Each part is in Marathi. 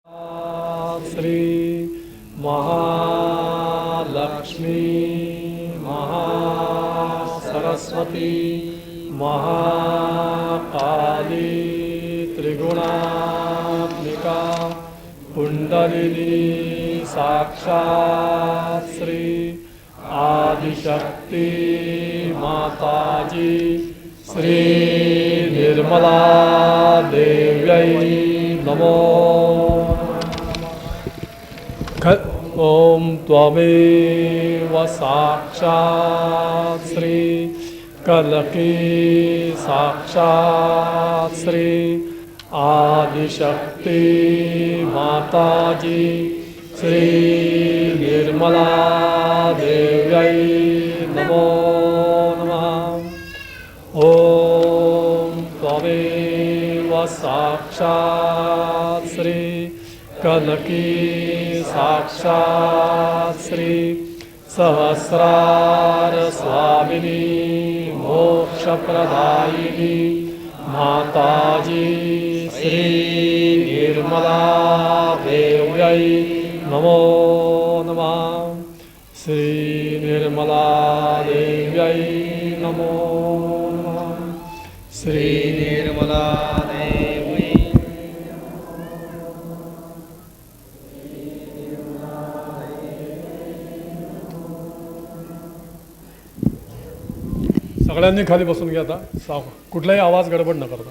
श्री महालक्ष्मी महासरस्वती महाकाली त्रिगुणात्मिका कुंडलिनी साक्षात् श्री आदिशक्ति माताजी श्री निर्मला देव्यै नमो। ओम त्वमेव साक्षात् श्री कलकी साक्षात् श्री आदिशक्ति माताजी श्री निर्मला देव्यै नमो नमः। ओम त्वमेव साक्षात् श्री कलकी साक्षात् श्री सहस्रार स्वामिनी मोक्षप्रदायिनी माताजी श्री निर्मला देव्यै नमो नमः। श्री निर्मला देव्यै नमो नमः। श्री निर्मला देवी सगळ्यांनी खाली बसून घ्या आता, कुठलाही आवाज गडबड न करता।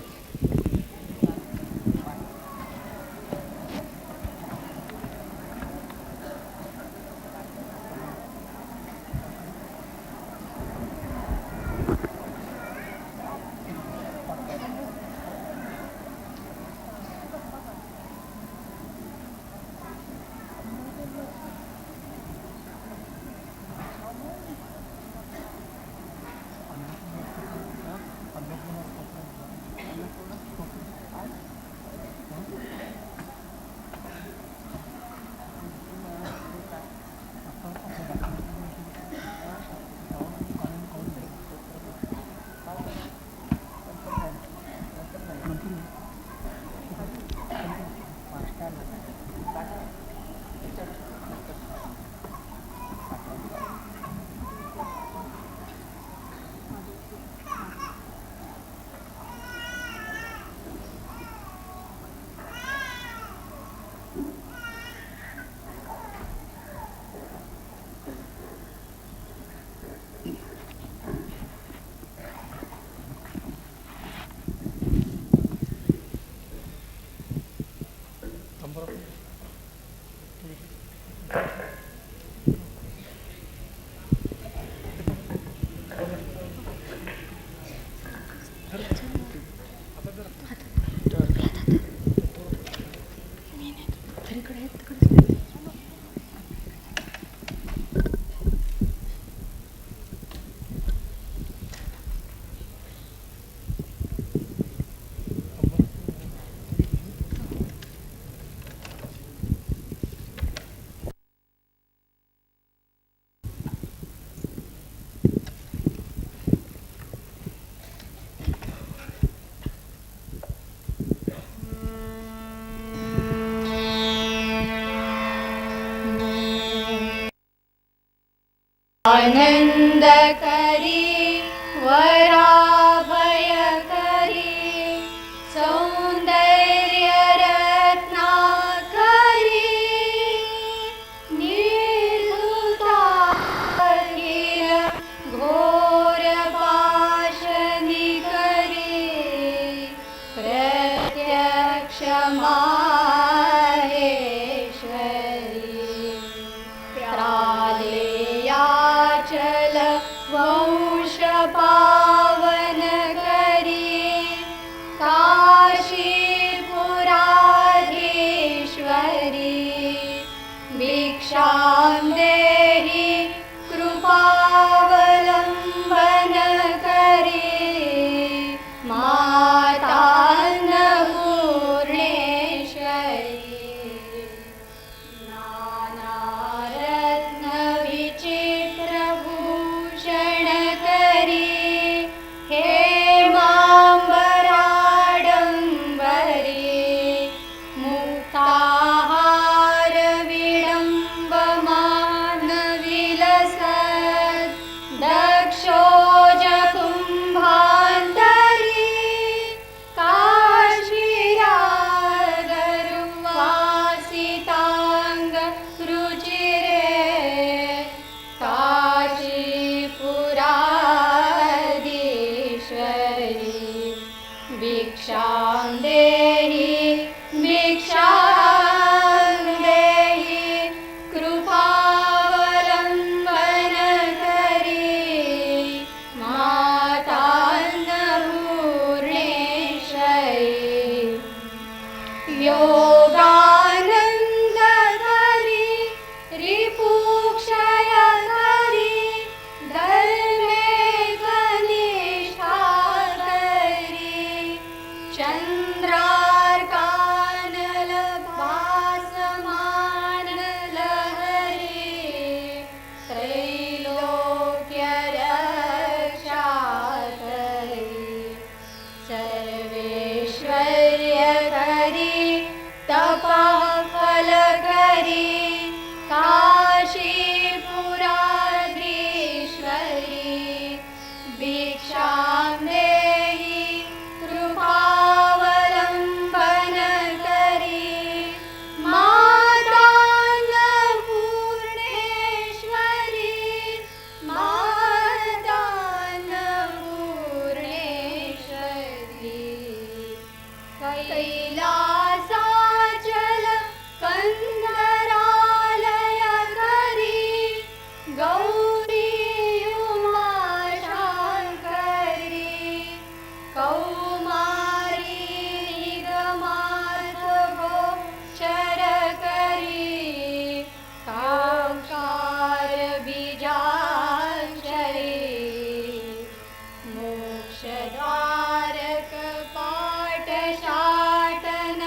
आनंद करी वराभय करी सौंदर्य रत्नाकरी निर्धुता अखिल घोर पाशनि करी प्रत्यक्ष माहेश्वरी प्रालेयाचल वंश पावन करी काशीपुराधीश्वरी भिक्षां देहि कृपावलंबन करी माता अन्नपूर्णेश्वरी भिक्षां देहि भिक्षां देहि कृपावलम्बन करी मातान्नपूर्णेश्वरी योगानंद करी रिपुक्षय करी धर्मे कनिष्ठा करी चंद्रार्कानल भासमान लहरी त्रैलोक्य रक्षा करी सर्वेश्वर्य करी तपः फल करी काशीपुराधीश्वरी भिक्षां देहि कृपावलम्बन करी मातान्नपूर्णेश्वरी मातान्नपूर्णेश्वरी कैलासाचल कंदरालय करी गौरी उमाशंकरी कौमारी निगमार्थ गोचर करी कांकार बीजाक्षरी मोक्षद्वारक पाठ शाटन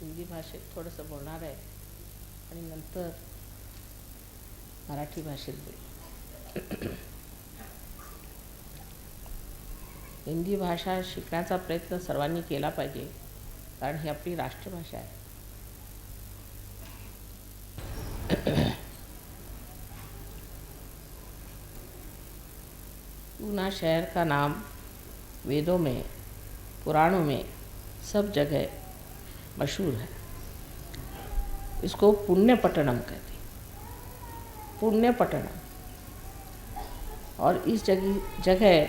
हिंदी भाषेत थोडंसं बोलणार आहे आणि नंतर मराठी भाषेत बोलू. हिंदी भाषा शिकण्याचा प्रयत्न सर्वांनी केला पाहिजे, कारण ही आपली राष्ट्रभाषा आहे. पूना शहर का नाम वेदों में, पुराणों में सब जगह मशहूर है. इसको पुण्यपट्टनम कहते हैं, पुण्यपट्टनम. और इस जगह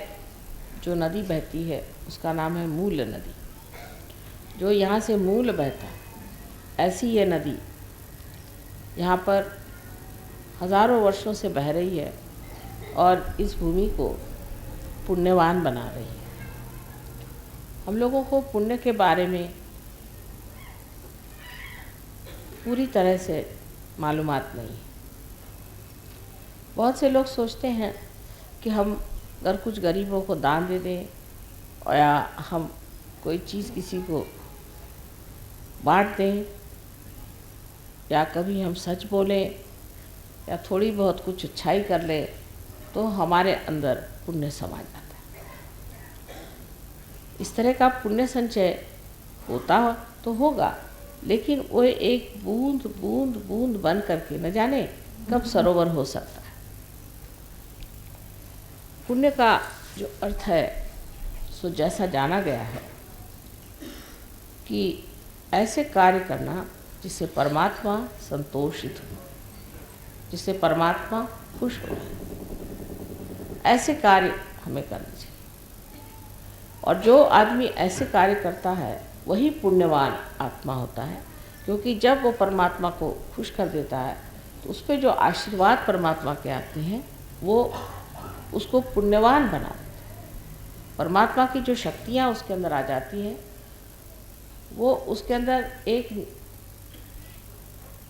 जो नदी बहती है उसका नाम है मूल नदी. जो यहाँ से मूल बहता है, ऐसी ये नदी यहाँ पर हज़ारों वर्षों से बह रही है और इस भूमि को पुण्यवान बना रही है. हम लोगों को पुण्य के बारे में पूरी तरह से मालूमात नहीं है. बहुत से लोग सोचते हैं कि हम अगर कुछ गरीबों को दान दे दें और या हम कोई चीज़ किसी को बांट दें या कभी हम सच बोलें या थोड़ी बहुत कुछ अच्छाई कर ले तो हमारे अंदर पुण्य समा जाता है. इस तरह का पुण्य संचय होता तो होगा, लेकिन वो एक बूंद बूंद बूंद बन करके न जाने कब सरोवर हो सकता है. पुण्य का जो अर्थ है सो जैसा जाना गया है कि ऐसे कार्य करना जिससे परमात्मा संतोषित हो, जिससे परमात्मा खुश हो, ऐसे कार्य हमें करने चाहिए. और जो आदमी ऐसे कार्य करता है वही पुण्यवान आत्मा होता है, क्योंकि जब वो परमात्मा को खुश कर देता है तो उस पर जो आशीर्वाद परमात्मा के आते हैं वो उसको पुण्यवान बना देते हैं. परमात्मा की जो शक्तियाँ उसके अंदर आ जाती हैं वो उसके अंदर एक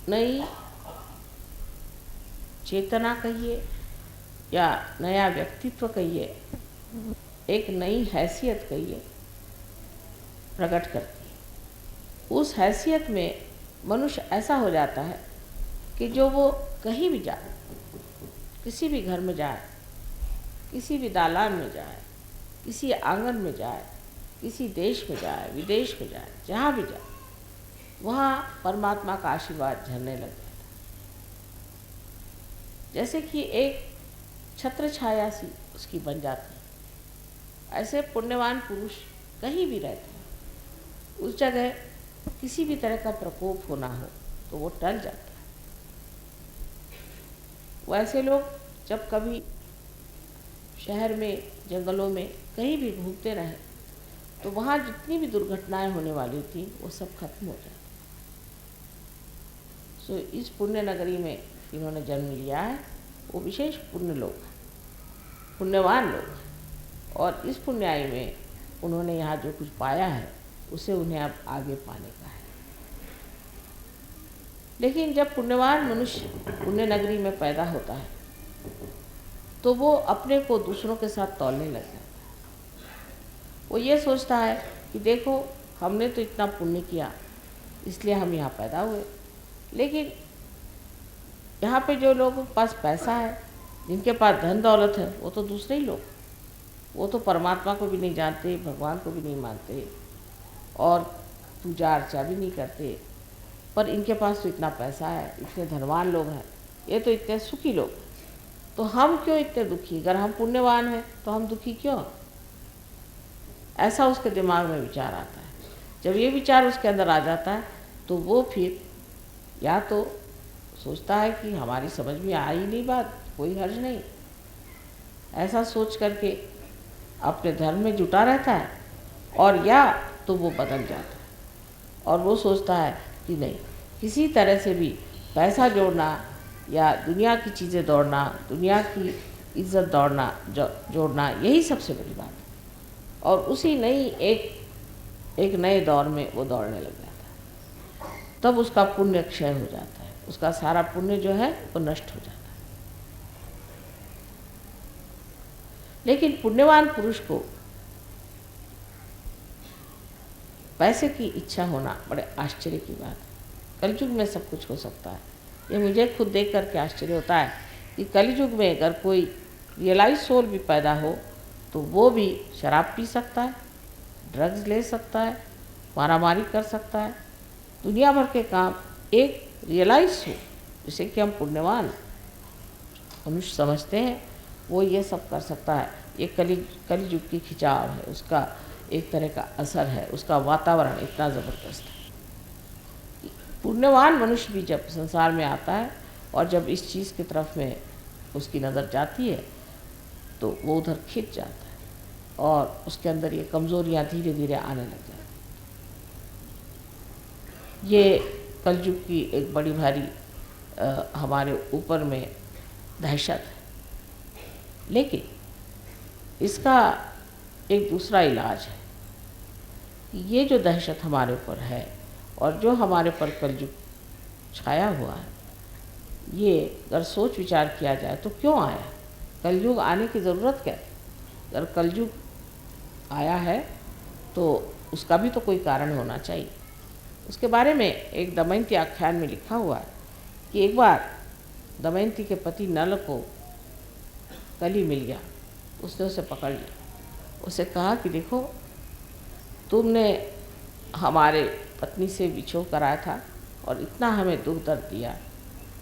नई चेतना कहिए या नया व्यक्तित्व कहिए, एक नई हैसियत कहिए, प्रकट करती है. उस हैसियत में मनुष्य ऐसा हो जाता है कि जो वो कहीं भी जाए, किसी भी घर में जाए, किसी भी दालान में जाए, किसी आंगन में जाए, किसी देश में जाए, विदेश में जाए, जहाँ भी जाए वहाँ परमात्मा का आशीर्वाद झरने लग जाता है. जैसे कि एक छत्र छाया सी उसकी बन जाती है, ऐसे पुण्यवान पुरुष कहीं भी रहते हैं, उस जगह किसी भी तरह का प्रकोप होना हो तो वो टल जाता है. वैसे लोग जब कभी शहर में, जंगलों में कहीं भी घूमते रहे तो वहाँ जितनी भी दुर्घटनाएं होने वाली थी वो सब खत्म हो जाती. सो इस पुण्य नगरी में इन्होंने जन्म लिया है वो विशेष पुण्य लोग हैं, पुण्यवान लोग हैं. और इस पुण्याई में उन्होंने यहाँ जो कुछ पाया है उसे उन्हें अब आगे पाने का है. लेकिन जब पुण्यवान मनुष्य पुण्य नगरी में पैदा होता है तो वो अपने को दूसरों के साथ तौलने लग जाता है. वो ये सोचता है कि देखो हमने तो इतना पुण्य किया इसलिए हम यहाँ पैदा हुए, लेकिन यहाँ पे जो लोगों के पास पैसा है, जिनके पास धन दौलत है, वो तो दूसरे ही लोग, वो तो परमात्मा को भी नहीं जानते, भगवान को भी नहीं मानते और पूजा अर्चा भी नहीं करते, पर इनके पास तो इतना पैसा है, इतने धनवान लोग हैं, ये तो इतने सुखी लोग, तो हम क्यों इतने दुखी? अगर हम पुण्यवान हैं तो हम दुखी क्यों? ऐसा उसके दिमाग में विचार आता है. जब ये विचार उसके अंदर आ जाता है तो वो फिर या तो सोचता है कि हमारी समझ में आ ही नहीं बात, कोई हर्ज नहीं, ऐसा सोच करके अपने धर्म में जुटा रहता है, और या तो वो बदल जाता है और वो सोचता है कि नहीं, किसी तरह से भी पैसा जोड़ना या दुनिया की चीज़ें दौड़ना, दुनिया की इज्जत जोड़ना यही सबसे बड़ी बात है. और उसी नई एक नए दौर में वो दौड़ने लग जाता है. तब उसका पुण्य क्षय हो जाता है, उसका सारा पुण्य जो है वो नष्ट हो जाता है. लेकिन पुण्यवान पुरुष को पैसे की इच्छा होना बड़े आश्चर्य की बात है। कलयुग में सब कुछ हो सकता है। ये मुझे खुद देख करके आश्चर्य होता है कि कलयुग में अगर कोई रियलाइज सोल भी पैदा हो तो वो भी शराब पी सकता है, ड्रग्स ले सकता है, मारामारी कर सकता है, दुनिया भर के काम एक रियलाइज हो जिसे कि हम पुण्यवान मनुष्य समझते हैं, वो ये सब कर सकता है। ये कलयुग की खिंचाव है, उसका एक तरह का असर है, उसका वातावरण इतना ज़बरदस्त है। पुण्यवान मनुष्य भी जब संसार में आता है और जब इस चीज़ की तरफ में उसकी नज़र जाती है तो वो उधर खिंच जाता है और उसके अंदर ये कमज़ोरियाँ धीरे धीरे आने लग जाती हैं। ये कलयुग की एक बड़ी भारी हमारे ऊपर में दहशत है, लेकिन इसका एक दूसरा इलाज है। ये जो दहशत हमारे ऊपर है और जो हमारे पर कलयुग छाया हुआ है, ये अगर सोच विचार किया जाए तो क्यों आया? कलयुग आने की ज़रूरत क्या है? अगर कलयुग आया है तो उसका भी तो कोई कारण होना चाहिए। उसके बारे में एक दमयंती आख्यान में लिखा हुआ है कि एक बार दमयंती के पति नल को कली मिल गया, उसने उसे पकड़ लिया। उसे कहा कि देखो, तुमने हमारे पत्नी से विछोह कराया था और इतना हमें दुख दर्द दिया,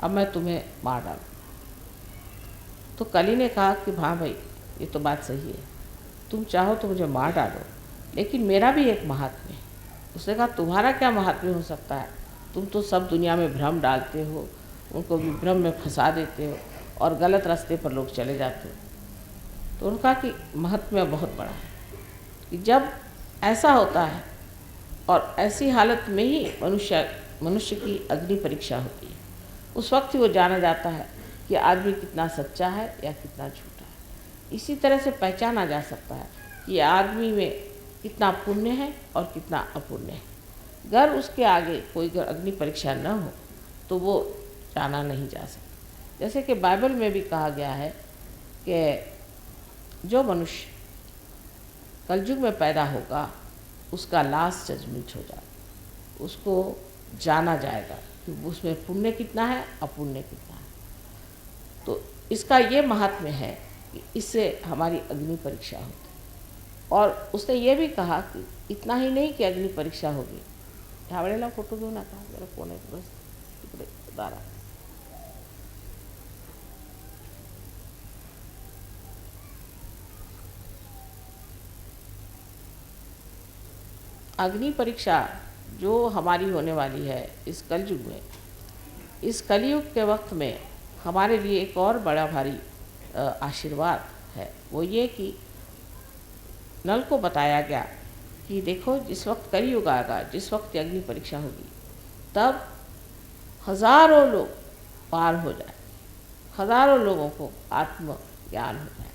अब मैं तुम्हें मार डालूँ। तो कली ने कहा कि हाँ भाई, ये तो बात सही है, तुम चाहो तो मुझे मार डालो, लेकिन मेरा भी एक महात्म्य है। उसने कहा तुम्हारा क्या महात्म्य हो सकता है? तुम तो सब दुनिया में भ्रम डालते हो, उनको भी भ्रम में फंसा देते हो और गलत रास्ते पर लोग चले जाते हो। तो उन्होंने कहा कि महात्म्य बहुत बड़ा है कि जब ऐसा होता है और ऐसी हालत में ही मनुष्य की अग्नि परीक्षा होती है, उस वक्त ही वो जाना जाता है कि आदमी कितना सच्चा है या कितना झूठा है। इसी तरह से पहचाना जा सकता है कि आदमी में कितना पुण्य है और कितना अपुण्य है। अगर उसके आगे कोई अग्नि परीक्षा न हो तो वो जाना नहीं जा सकता। जैसे कि बाइबल में भी कहा गया है कि जो मनुष्य कलयुग में पैदा होगा उसका लास्ट जजमेंट हो जाएगा, उसको जाना जाएगा कि उसमें पुण्य कितना है, अपुण्य कितना है। तो इसका ये महात्म्य है कि इससे हमारी अग्नि परीक्षा होती है। और उसने ये भी कहा कि इतना ही नहीं कि अग्नि परीक्षा होगी, ह्यावेळेला फोटो घेऊ नका, जरा कोण आहे बस तिकडे दारा। अग्नि परीक्षा जो हमारी होने वाली है इस कलयुग में, इस कलयुग के वक्त में हमारे लिए एक और बड़ा भारी आशीर्वाद है। वो ये कि नल को बताया गया कि देखो, जिस वक्त कलयुग आएगा, जिस वक्त अग्नि परीक्षा होगी, तब हज़ारों लोग पार हो जाए, हज़ारों लोगों को आत्म ज्ञान हो जाए,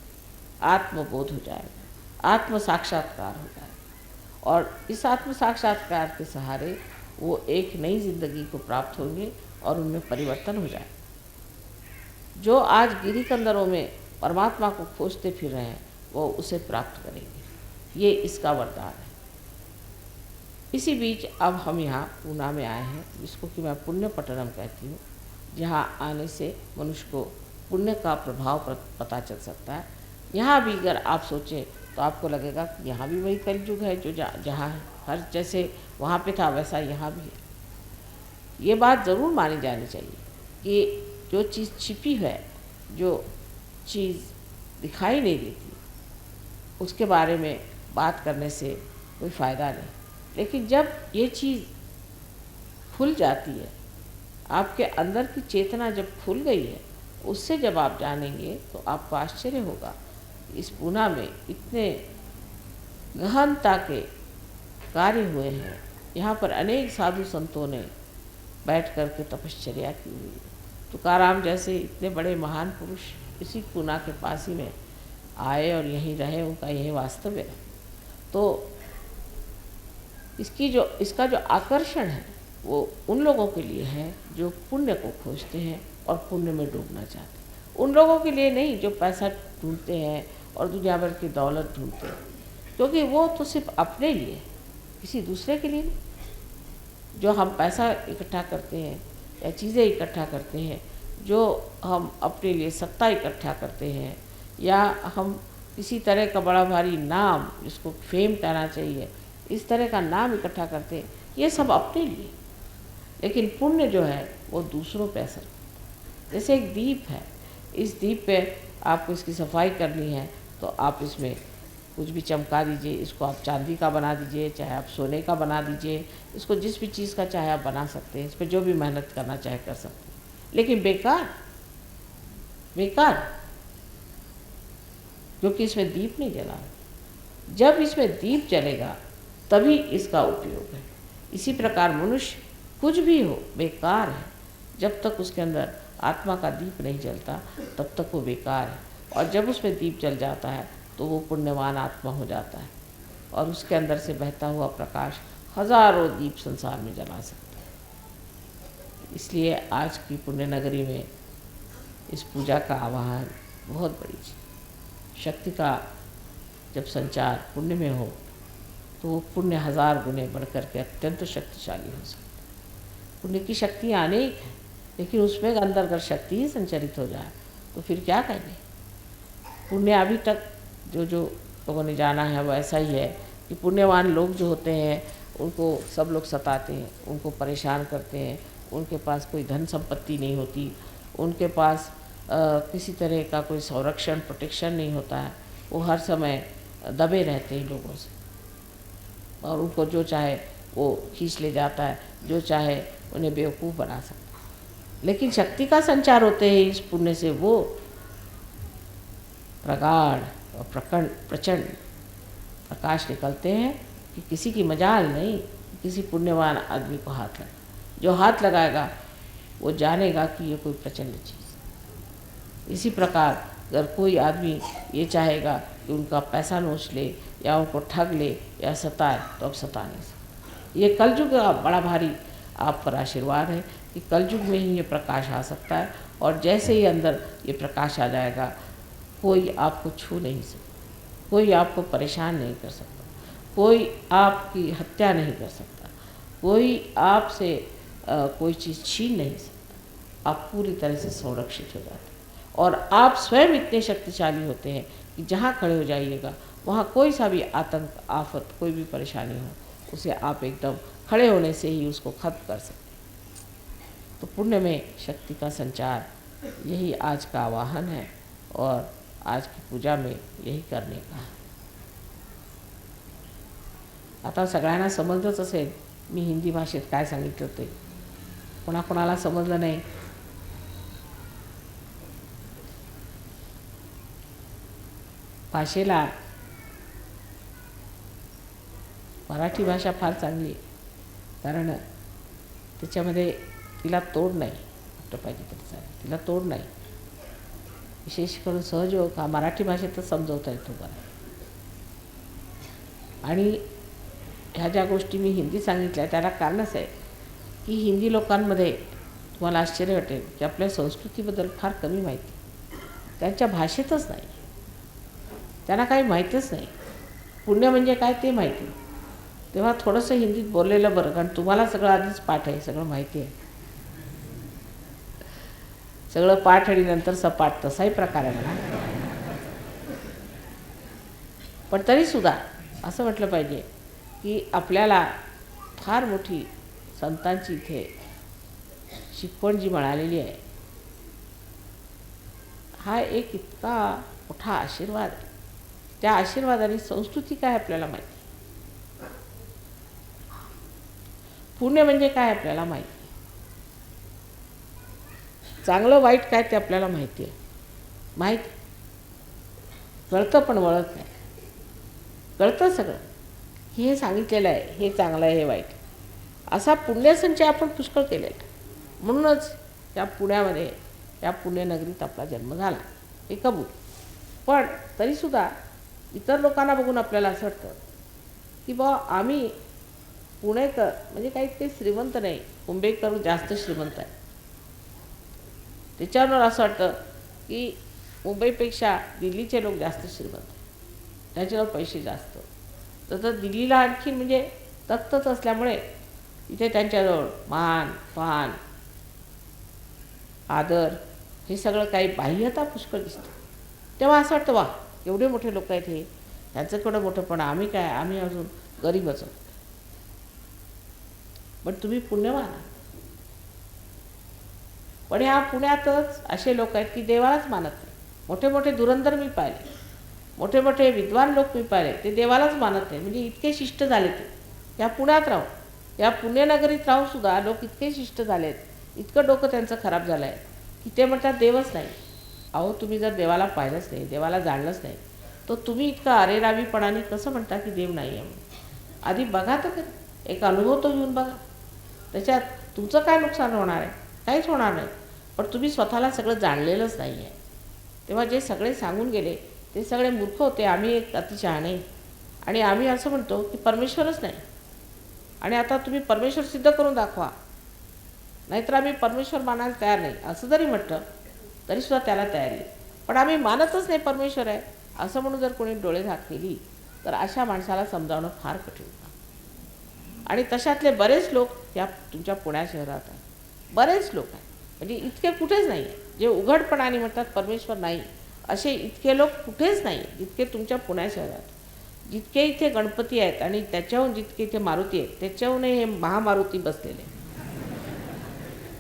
आत्मबोध हो जाएगा, आत्म साक्षात्कार हो जाएगा। और इस आत्म साक्षात्कार के सहारे वो एक नई जिंदगी को प्राप्त होंगे और उनमें परिवर्तन हो जाए। जो आज गिरी कंदरों में परमात्मा को खोजते फिर रहे हैं, वो उसे प्राप्त करेंगे। ये इसका वरदान है। इसी बीच अब हम यहाँ पूना में आए हैं, जिसको कि मैं पुण्य पट्टनम कहती हूँ, जहाँ आने से मनुष्य को पुण्य का प्रभाव पता चल सकता है। यहाँ भी अगर आप सोचें तो आपको लगेगा कि यहाँ भी वही कलयुग है जो जहाँ है, हर जैसे वहाँ पे था वैसा यहाँ भी है। ये बात ज़रूर मानी जानी चाहिए कि जो चीज़ छिपी है, जो चीज़ दिखाई नहीं देती, उसके बारे में बात करने से कोई फ़ायदा नहीं। लेकिन जब ये चीज़ खुल जाती है, आपके अंदर की चेतना जब खुल गई है, उससे जब आप जानेंगे तो आपको आश्चर्य होगा। इस पूना में इतने गहनता के कार्य हुए हैं। यहाँ पर अनेक साधु संतों ने बैठ कर के तपश्चर्या की हुई है। तुकाराम जैसे इतने बड़े महान पुरुष इसी पूना के पास ही में आए और यहीं रहे, उनका यही वास्तव्य है। तो इसका जो आकर्षण है वो उन लोगों के लिए है जो पुण्य को खोजते हैं और पुण्य में डूबना चाहते हैं। उन लोगों के लिए नहीं जो पैसा ढूंढते हैं और दुनिया भर की दौलत ढूंढते हैं, क्योंकि वो तो सिर्फ अपने लिए किसी दूसरे के लिए नहीं। जो हम पैसा इकट्ठा करते हैं या चीज़ें इकट्ठा करते हैं, जो हम अपने लिए सत्ता इकट्ठा करते हैं, या हम किसी तरह का बड़ा भारी नाम, जिसको फेम कहना चाहिए, इस तरह का नाम इकट्ठा करते हैं, ये सब अपने लिए। लेकिन पुण्य जो है वो दूसरों पे असर। जैसे एक दीप है, इस दीप पे आपको इसकी सफाई करनी है तो आप इसमें कुछ भी चमका दीजिए, इसको आप चांदी का बना दीजिए, चाहे आप सोने का बना दीजिए, इसको जिस भी चीज़ का चाहे आप बना सकते हैं, इस पर जो भी मेहनत करना चाहे कर सकते हैं। लेकिन बेकार, बेकार, क्योंकि इसमें दीप नहीं जला। जब इसमें दीप जलेगा तभी इसका उपयोग है। इसी प्रकार मनुष्य कुछ भी हो बेकार है, जब तक उसके अंदर आत्मा का दीप नहीं जलता तब तक वो बेकार है। और जब उसमें दीप जल जाता है तो वो पुण्यवान आत्मा हो जाता है, और उसके अंदर से बहता हुआ प्रकाश हजारों दीप संसार में जला सकता है। इसलिए आज की पुण्य नगरी में इस पूजा का आवाहन बहुत बड़ी चीज। शक्ति का जब संचार पुण्य में हो तो वो पुण्य हजार गुने बढ़ करके अत्यंत शक्तिशाली हो सकता है। पुण्य की शक्ति अनेक है, लेकिन उसमें अंदर अगर शक्ति ही संचरित हो जाए तो फिर क्या कहेंगे। पुण्य अभी तक जो लोगों ने जाना है वो ऐसा ही है कि पुण्यवान लोग जो होते हैं उनको सब लोग सताते हैं, उनको परेशान करते हैं, उनके पास कोई धन संपत्ति नहीं होती, उनके पास किसी तरह का कोई संरक्षण प्रोटेक्शन नहीं होता है, वो हर समय दबे रहते हैं लोगों से, और उनको जो चाहे वो खींच ले जाता है, जो चाहे उन्हें बेवकूफ़ बना सकता है। लेकिन शक्ति का संचार होते ही इस पुण्य से वो प्रगाढ़ और प्रचंड प्रकाश निकलते हैं कि किसी की मजाल नहीं, किसी पुण्यवान आदमी को हाथ लगा। जो हाथ लगाएगा वो जानेगा कि ये कोई प्रचंड चीज़। इसी प्रकार अगर कोई आदमी ये चाहेगा कि उनका पैसा नोच ले या उनको ठग ले या सताए तो अब सता नहीं सकता। ये कलयुग का बड़ा भारी आप पर आशीर्वाद है कि कलयुग में ही ये प्रकाश आ सकता है, और जैसे ही अंदर ये प्रकाश आ जाएगा कोई आपको छू नहीं सकता, कोई आपको परेशान नहीं कर सकता, कोई आपकी हत्या नहीं कर सकता, कोई आपसे कोई चीज़ छीन नहीं सकता। आप पूरी तरह से संरक्षित हो जाते हैं, और आप स्वयं इतने शक्तिशाली होते हैं कि जहाँ खड़े हो जाइएगा वहाँ कोई सा भी आतंक, आफत, कोई भी परेशानी हो, उसे आप एकदम खड़े होने से ही उसको खत्म कर सकते हैं। तो पुण्य में शक्ति का संचार, यही आज का आवाहन है, और आज की पूजा में यही करने का है। आता सगळ्यांना समजलंच असेल मी हिंदी भाषेत काय सांगितलं ते, कोणाकोणाला समजलं नाही भाषेला मराठी भाषा फार चांगली आहे, कारण त्याच्यामध्ये तिला तोड नाही, म्हटलं पाहिजे तरी चालेल, तिला तोड नाही। विशेष करून सहजयोग हा मराठी भाषेतच समजवता येतो बरं। आणि ह्या ज्या गोष्टी मी हिंदी सांगितल्या त्याला कारणच आहे की हिंदी लोकांमध्ये तुम्हाला आश्चर्य वाटेल की आपल्या संस्कृतीबद्दल फार कमी माहिती, त्यांच्या भाषेतच नाही, त्यांना काही माहीतच नाही। पुण्य म्हणजे काय ते माहिती, तेव्हा थोडंसं हिंदीत बोललेलं बरं, कारण तुम्हाला सगळं आधीच पाठ आहे, सगळं माहिती आहे, सगळं पाठ आणि नंतर सपाट तसाही प्रकार आहे म्हणा। पण तरीसुद्धा असं म्हटलं पाहिजे की आपल्याला फार मोठी संतांची इथे शिकवण जी मिळालेली आहे, हा एक इतका मोठा आशीर्वाद आहे। त्या आशीर्वादाने संस्कृती काय आपल्याला माहिती, पुण्य म्हणजे काय आपल्याला माहिती, चांगलं वाईट काय ते आपल्याला माहिती आहे, माहिती कळतं पण वळत नाही, कळतं सगळं हे सांगितलेलं आहे, हे चांगलं आहे, हे वाईट, असा पुण्यसंचय आपण पुष्कळ केलेला। म्हणूनच या पुण्यामध्ये, या पुण्यनगरीत आपला जन्म झाला, हे कबूल। पण तरीसुद्धा इतर लोकांना बघून आपल्याला असं वाटतं की बा आम्ही पुणेकर म्हणजे काही श्रीमंत नाही, मुंबईकर जास्त श्रीमंत आहे। त्याच्यावर असं वाटतं की मुंबईपेक्षा दिल्लीचे लोक जास्त श्रीमंत आहेत, त्याच्यावर पैसे जास्त, तर दिल्लीला आणखी म्हणजे तख्तच असल्यामुळे इथे त्यांच्याजवळ मान पान आदर हे सगळं काही बाह्यता पुष्कळ दिसतं. तेव्हा असं वाटतं वा एवढे मोठे लोक आहेत हे, त्यांचं केवढं मोठंपण, आम्ही काय, आम्ही अजून गरीबच आहोत. पण तुम्ही पुण्यवान आहात. पण ह्या पुण्यातच असे लोक आहेत की देवालाच मानत नाही. मोठे मोठे धुरंधर मी पाहिले, मोठे मोठे विद्वान लोक मी पाहिले, ते देवालाच मानत नाही. म्हणजे इतके शिष्ट झाले ते या पुण्यात राहून, या पुण्यनगरीत राहूनसुद्धा लोक इतके शिष्ट झाले आहेत, इतकं डोकं त्यांचं खराब झालं आहे की ते म्हणतात देवच नाही. अहो तुम्ही जर देवाला पाहिलंच नाही, देवाला जाणलंच नाही, तर तुम्ही इतका अरेरावीपणाने कसं म्हणता की देव नाही आहे म्हणून? आधी बघा तर खरं, एक अनुभव तो घेऊन बघा. त्याच्यात तुमचं काय नुकसान होणार आहे? काहीच होणार नाही. पण तुम्ही स्वतःला सगळं जाणलेलंच नाही आहे. तेव्हा जे सगळे सांगून गेले ते सगळे मूर्ख होते. आम्ही एक अतिशहाणे आणि आम्ही असं म्हणतो की परमेश्वरच नाही, आणि आता तुम्ही परमेश्वर सिद्ध करून दाखवा, नाहीतर आम्ही परमेश्वर मानायला तयार नाही, असं जरी म्हटलं तरीसुद्धा त्याला तयारी आहे. पण आम्ही मानतच नाही परमेश्वर आहे असं म्हणून जर कोणी डोळे झाक केली तर अशा माणसाला समजावणं फार कठीण होतं. आणि तशातले बरेच लोक या तुमच्या पुण्या शहरात आहेत, बरेच लोक आहेत. म्हणजे इतके कुठेच नाही आहे जे उघडपणाने म्हणतात परमेश्वर नाही, असे इतके लोक कुठेच नाही आहे जितके तुमच्या पुण्या शहरात. जितके इथे गणपती आहेत आणि त्याच्याहून जितके इथे मारुती आहेत त्याच्याहूनही हे महामारुती बसलेले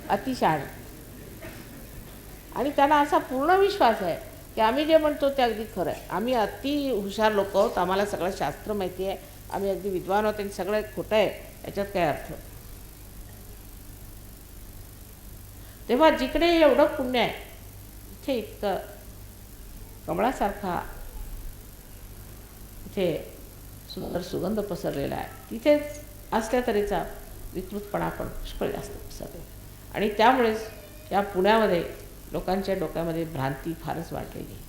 अतिशहाणे. आणि त्यांना असा पूर्ण विश्वास आहे की आम्ही जे म्हणतो ते अगदी खरं आहे, आम्ही अति हुशार लोक आहोत, आम्हाला सगळं शास्त्र माहिती आहे, आम्ही अगदी विद्वान आहोत आणि सगळं खोटं आहे, याच्यात काय अर्थ. तेव्हा जिकडे एवढं पुण्य आहे इथे इतकं कमळासारखा इथे सुंदर सुगंध पसरलेला आहे, तिथेच असल्या तऱ्हेचा विकृतपणा पण पुष्कळ जास्त पसरलेला आहे. आणि त्यामुळेच या पुण्यामध्ये लोकांच्या डोक्यामध्ये भ्रांती फारच वाढलेली आहे.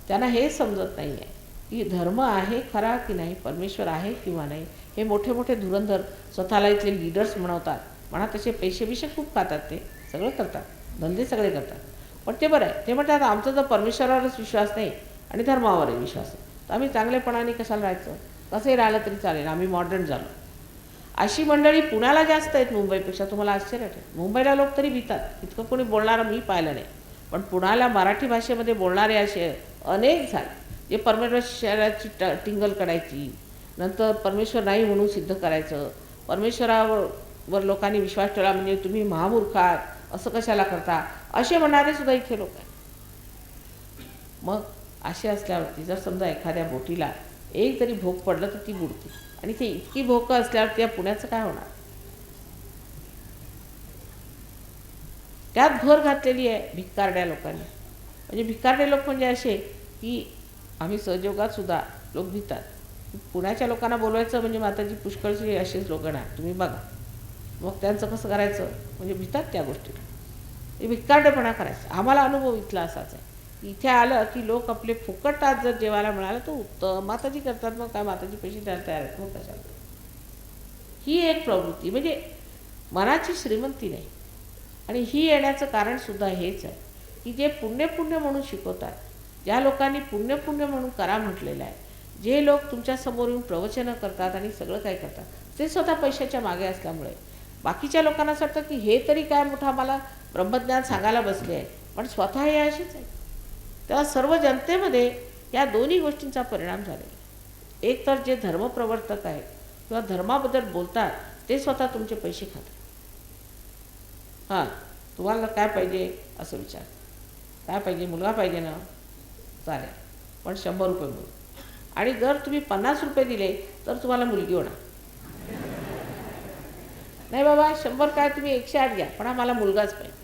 त्यांना हे समजत नाही आहे की धर्म आहे खरा की नाही, परमेश्वर आहे किंवा नाही. हे मोठे मोठे धुरंधर स्वतःला इथले लीडर्स म्हणवतात, म्हणा तसे पैसे बिशे खूप खातात, ते सगळं करतात, धंदे सगळे करतात. पण ते बरं आहे, ते म्हणतात आमचा जर परमेश्वरावरच विश्वास नाही आणि धर्मावरही विश्वास आहे तर आम्ही चांगलेपणाने कशाला राहायचं, कसंही राहिलं तरी चालेल, आम्ही मॉडर्न झालो. अशी मंडळी पुण्याला जास्त आहेत मुंबईपेक्षा. तुम्हाला आश्चर्य वाटेल, मुंबईला लोक तरी भितात, इतकं कोणी बोलणारं मी पाहिलं नाही. पण पुण्याला मराठी भाषेमध्ये बोलणारे असे अनेक झाले जे परमेश्वराची टिंगल काढायची, नंतर परमेश्वर नाही म्हणून सिद्ध करायचं, परमेश्वरावर लोकांनी विश्वास ठेवला म्हणजे तुम्ही महामूर्ख आहात, असं कशाला करता, असे म्हणणारे सुद्धा इथे लोक आहेत. मग असे असल्यावरती जर समजा एखाद्या बोटीला एक जरी भोक पडलं तर ती बुडते, आणि ते इतकी भोकं असल्यावर त्या पुण्याचं काय होणार. त्यात भर घातलेली आहे भिकारड्या लोकांनी. म्हणजे भिकारडे लोक म्हणजे असे की आम्ही सहयोगात सुद्धा लोक भितात. पुण्याच्या लोकांना बोलवायचं म्हणजे माताजी पुष्कळशी असेच लोक ना, तुम्ही बघा. मग त्यांचं कसं करायचं, म्हणजे भितात त्या गोष्टीला, हे भिकारडेपणा करायचं. आम्हाला अनुभव इथला असाच आहे. इथे आलं की लोक आपले फुकटात जर जेवायला मिळालं तर उत्तम, माताजी करतात, मग काय माताजी पैसे द्यायला तयार आहेत, मग कशाला. ही एक प्रवृत्ती म्हणजे मनाची श्रीमंती नाही. आणि ही येण्याचं कारणसुद्धा हेच आहे की जे पुण्य पुण्य म्हणून शिकवतात, ज्या लोकांनी पुण्य पुण्य म्हणून करा म्हटलेलं आहे, जे लोक तुमच्यासमोर येऊन प्रवचनं करतात आणि सगळं काय करतात, ते स्वतः पैशाच्या मागे असल्यामुळे बाकीच्या लोकांना असं वाटतं की हे तरी काय मोठं आम्हाला ब्रह्मज्ञान सांगायला बसले आहे, पण स्वतः हे असेच आहे. तेव्हा सर्व जनतेमध्ये या दोन्ही गोष्टींचा परिणाम झालेला आहे. एक तर जे धर्मप्रवर्तक आहेत किंवा धर्माबद्दल बोलतात ते स्वतः तुमचे पैसे खातात. हां, तुम्हाला काय पाहिजे असं विचार, काय पाहिजे, मुलगा पाहिजे ना, चालेल, पण 100 रुपये मिळू. आणि जर तुम्ही 50 रुपये दिले तर तुम्हाला मुलगी होणार नाही. बाबा 100 काय, तुम्ही 108 घ्या, पण आम्हाला मुलगाच पाहिजे.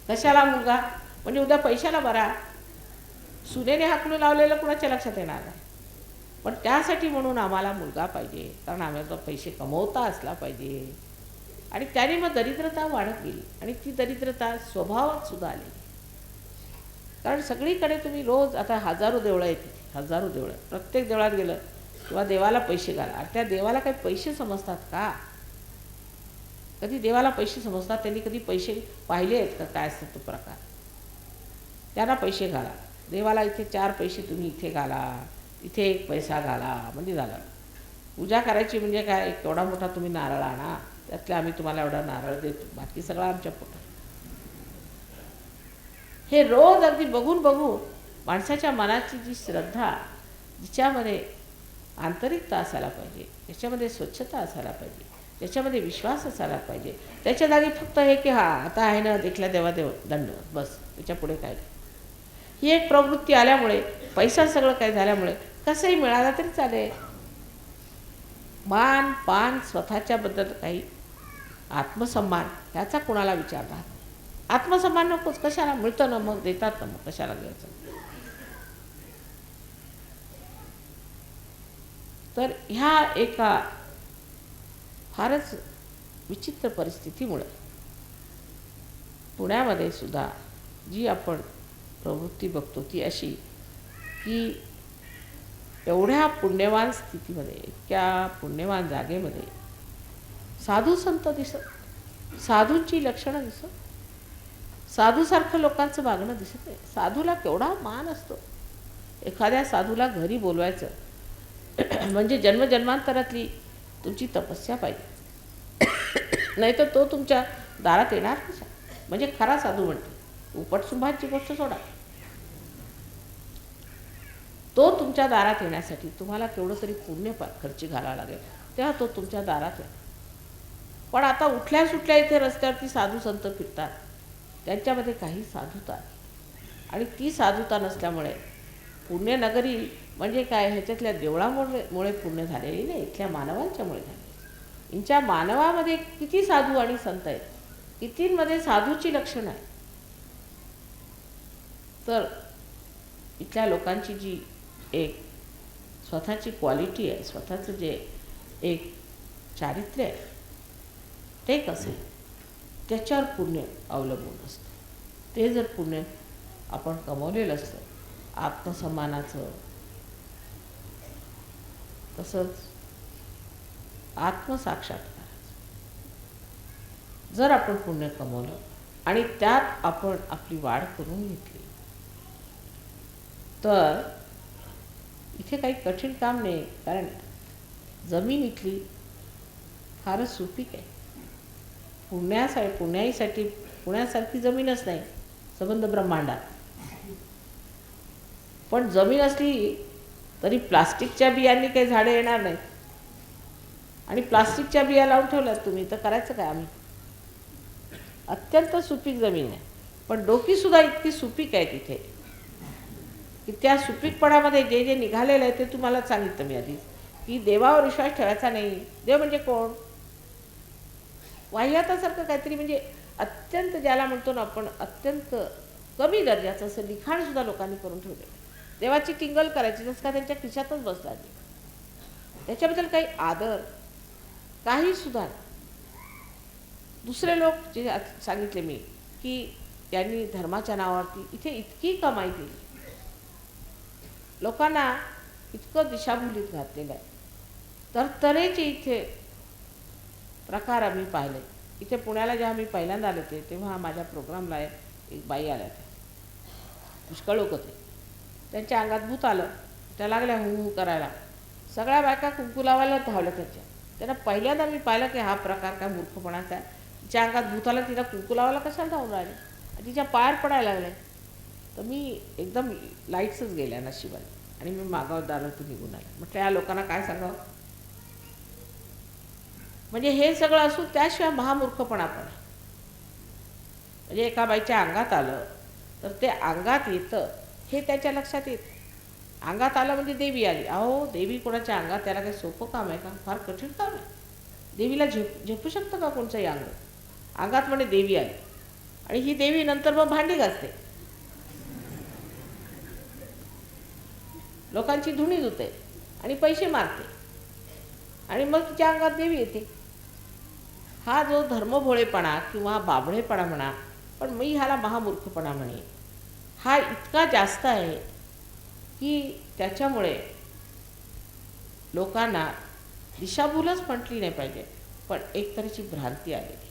कशाला मुलगा, म्हणजे उद्या पैशाला बरा, सुनेने हाकलून लावलेलं कुणाच्या लक्षात येणार नाही, पण त्यासाठी म्हणून आम्हाला मुलगा पाहिजे, कारण आम्हाला पैसे कमवता असला पाहिजे. आणि त्याने मग दरिद्रता वाढत गेली आणि ती दरिद्रता स्वभावात सुद्धा आली. कारण सगळीकडे तुम्ही रोज आता हजारो देवळं आहेत, हजारो देवळं, प्रत्येक देवळात गेलं किंवा देवाला पैसे घाला. त्या देवाला काही पैसे समजतात का? कधी देवाला पैसे समजतात? त्यांनी कधी पैसे पाहिले आहेत का? काय असतात तो प्रकार. त्यांना पैसे घाला देवाला, इथे 4 पैसे तुम्ही इथे घाला, इथे 1 पैसा घाला म्हणजे झालं. पूजा करायची म्हणजे काय, केवढा मोठा तुम्ही नारळ आणा, त्यातले आम्ही तुम्हाला एवढा नारळ देतो, बाकी सगळं आमच्या पोटात. हे रोज अगदी बघून बघून माणसाच्या मनाची जी श्रद्धा, जिच्यामध्ये आंतरिकता असायला पाहिजे, त्याच्यामध्ये स्वच्छता असायला पाहिजे, त्याच्यामध्ये विश्वास असायला पाहिजे. त्याच्या जागी फक्त हे की हा आता आहे ना, देखल्या देवा देव दंडवत, बस, त्याच्या पुढे काय नाही. ही एक प्रवृत्ती आल्यामुळे, पैसा सगळं काय झाल्यामुळे कसंही मिळाला तरी चालेल. मान पान स्वतःच्याबद्दल काही आत्मसन्मान ह्याचा कोणाला विचार राहत. आत्मसन्मान नकोच, कशाला, मिळतं ना मग, देतात ना मग, कशाला घ्यायचं. तर ह्या एका फारच विचित्र परिस्थितीमुळे पुण्यामध्ये सुद्धा जी आपण प्रवृत्ती बघतो ती अशी की एवढ्या पुण्यवान स्थितीमध्ये, इतक्या पुण्यवान जागेमध्ये साधू संत दिसत, साधूंची लक्षणं दिसत, साधूसारखं लोकांचं वागणं दिसत नाही. साधूला केवढा मान असतो. एखाद्या साधूला घरी बोलवायचं म्हणजे जन्मजन्मांतरातली तुमची तपस्या पाहिजे, नाही तर तो तुमच्या दारात येणार कसा. म्हणजे खरा साधू म्हणते, उपटसुंभाची गोष्ट सोडा, तो तुमच्या दारात येण्यासाठी तुम्हाला केवढं तरी पुण्य खर्ची घालावं लागेल, तेव्हा तो तुमच्या दारात येईल. पण आता उठल्या सुटल्या इथे रस्त्यावरती साधू संत फिरतात, त्यांच्यामध्ये काही साधुता आहे. आणि ती साधुता नसल्यामुळे पुण्यनगरी म्हणजे काय, ह्याच्यातल्या देवळामुळे पुण्य झालेली नाही, इथल्या मानवांच्यामुळे झाले. यांच्या मानवामध्ये किती साधू आणि संत आहेत, कितींमध्ये साधूची लक्षणं आहेत. तर इथल्या लोकांची जी एक स्वतःची क्वालिटी आहे, स्वतःचं जे एक चारित्र्य आहे, ते कसं आहे त्याच्यावर पुण्य अवलंबून असतं. ते जर पुण्य आपण कमवलेलं असतं, आत्मसन्मानाचं, तसंच आत्मसाक्षात्काराचं जर आपण पुण्य कमवलं आणि त्यात आपण आपली वाढ करून घेतली, तर इथे काही कठीण काम नाही. कारण जमीन इथली फारच सुपीक आहे. पुण्यासाठी पुण्यासारखी जमीनच नाही संबंध ब्रह्मांडात. पण जमीन असली तरी प्लास्टिकच्या बियांनी काही झाडे येणार नाहीत. आणि प्लास्टिकच्या बिया लावून ठेवल्यात तुम्ही तर करायचं काय आम्ही. अत्यंत सुपीक जमीन आहे. पण डोकीसुद्धा इतकी सुपीक आहे तिथे की त्या सुपीकपणामध्ये जे जे निघालेलं आहे ते तुम्हाला सांगितलं मी आधी, की देवावर विश्वास ठेवायचा नाही. देव म्हणजे कोण, वाह्यातासारखं काहीतरी, म्हणजे अत्यंत ज्याला म्हणतो ना आपण अत्यंत कमी दर्जाचं असं लिखाणसुद्धा लोकांनी करून ठेवलेलं. देवाची टिंगल करायची जसं का त्यांच्या खिशातच बसला नाही. त्याच्याबद्दल काही आदर काहीसुद्धा. दुसरे लोक जे सांगितले मी की त्यांनी धर्माच्या नावावरती इथे इतकी कमाई केली, लोकांना इतकं दिशाभूलीत घातलेलं आहे. तर तऱ्हेचे इथे प्रकार आम्ही पाहिले. इथे पुण्याला जेव्हा मी पहिल्यांदा आले होते तेव्हा माझ्या प्रोग्रामला एक बाई आल्या होत्या, पुष्कळ लोक होते. त्यांच्या अंगात भूत आलं, त्या लागल्या हू करायला. सगळ्या बायका कुंकू लावायला धावल्या त्यांना पहिल्यांदा मी पाहिलं की हा प्रकार काय मूर्खपणाचा आहे. तिच्या अंगात भूत आलं, तिला कुंकू लावायला कशाला धावून राहिले, तिच्या पायावर पडायला लागले. तर मी एकदम लाईट्सच गेल्या नशिबाने आणि मी मागावर दारातून निघून आले. म्हटलं या लोकांना काय सांगावं. म्हणजे हे सगळं असून त्याशिवाय महामूर्खपणा पण. म्हणजे एका बाईच्या अंगात आलं तर ते अंगात येतं हे त्याच्या लक्षात येतं. अंगात आलं म्हणजे देवी आली. अहो देवी कोणाच्या अंगात, त्याला काही सोपं काम आहे का, फार कठीण काम आहे. देवीला झेपू शकतं का कोणचंही अंग. अंगात म्हणजे देवी आली आणि ही देवी नंतर मग भांडी घासते, लोकांची धुणी धुते आणि पैसे मारते आणि मग तिच्या अंगात देवी येते. हा जो धर्मभोळेपणा किंवा बाबळेपणा म्हणा, पण मी ह्याला महामूर्खपणा म्हणे, हा इतका जास्त आहे की त्याच्यामुळे लोकांना दिशाभूलच म्हटली नाही पाहिजे, पण एक तऱ्हेची भ्रांती आलेली.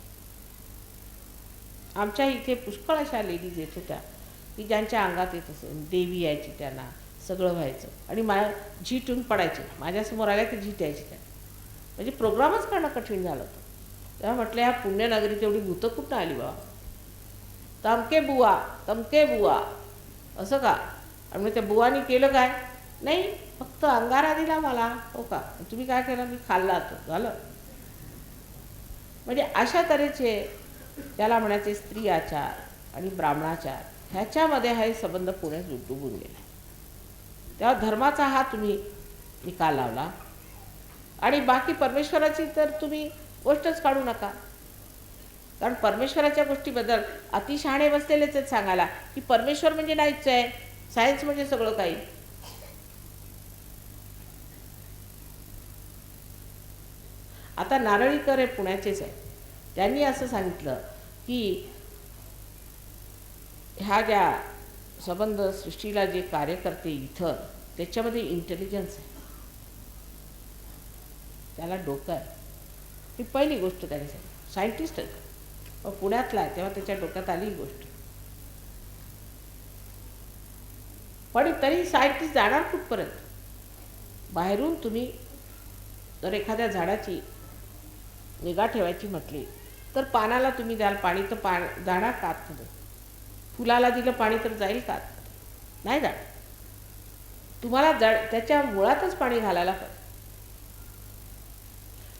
आमच्या इथे पुष्कळ अशा लेडीज येत होत्या की ज्यांच्या अंगात येत असेल, देवी यायची, त्यांना सगळं व्हायचं आणि झीटून पडायचे. माझ्यासमोर आल्या की झीट यायची त्यांना. म्हणजे प्रोग्रामच करणं कठीण झालं होतं. तेव्हा म्हटलं ह्या पुण्यनगरीत एवढी भूतं कुठं आली बाबा, तमके बुवा असं का. आणि मग त्या बुवानी केलं काय, नाही फक्त अंगारा दिला मला, हो का, तुम्ही काय केलं, मी खाल्ला तो झालं. म्हणजे अशा तऱ्हेचे त्याला म्हणायचे स्त्री आचार आणि ब्राह्मणाचार, ह्याच्यामध्ये हा संबंध पुण्यात डुबून गेला. तेव्हा धर्माचा हा तुम्ही निकाल लावला आणि बाकी परमेश्वराची तर तुम्ही गोष्टच काढू नका. कारण परमेश्वराच्या गोष्टीबद्दल अतिशहाणे बसलेलेच आहेत सांगायला की परमेश्वर म्हणजे नाहीच आहे, सायन्स म्हणजे सगळं काही. आता नारळीकर हे पुण्याचेच आहे, त्यांनी असं सांगितलं की ह्या ज्या संबंध सृष्टीला जे कार्य करते इथं, त्याच्यामध्ये इंटेलिजन्स आहे, त्याला डोकं आहे. ही पहिली गोष्ट त्यांनी सांगितली. सायंटिस्ट आहे मग पुण्यातला आहे, तेव्हा त्याच्या डोक्यात आली ही गोष्ट. पण तरी सायंटिस्ट जाणार कुठपर्यंत. बाहेरून तुम्ही जर एखाद्या झाडाची निगा ठेवायची म्हटली तर पानाला तुम्ही द्याल पाणी तर जाणार का आतमध्ये, फुलाला दिलं पाणी तर जाईल का आतमध्ये, नाही जाणार. तुम्हाला त्याच्या मुळातच पाणी घालायला पाहिजे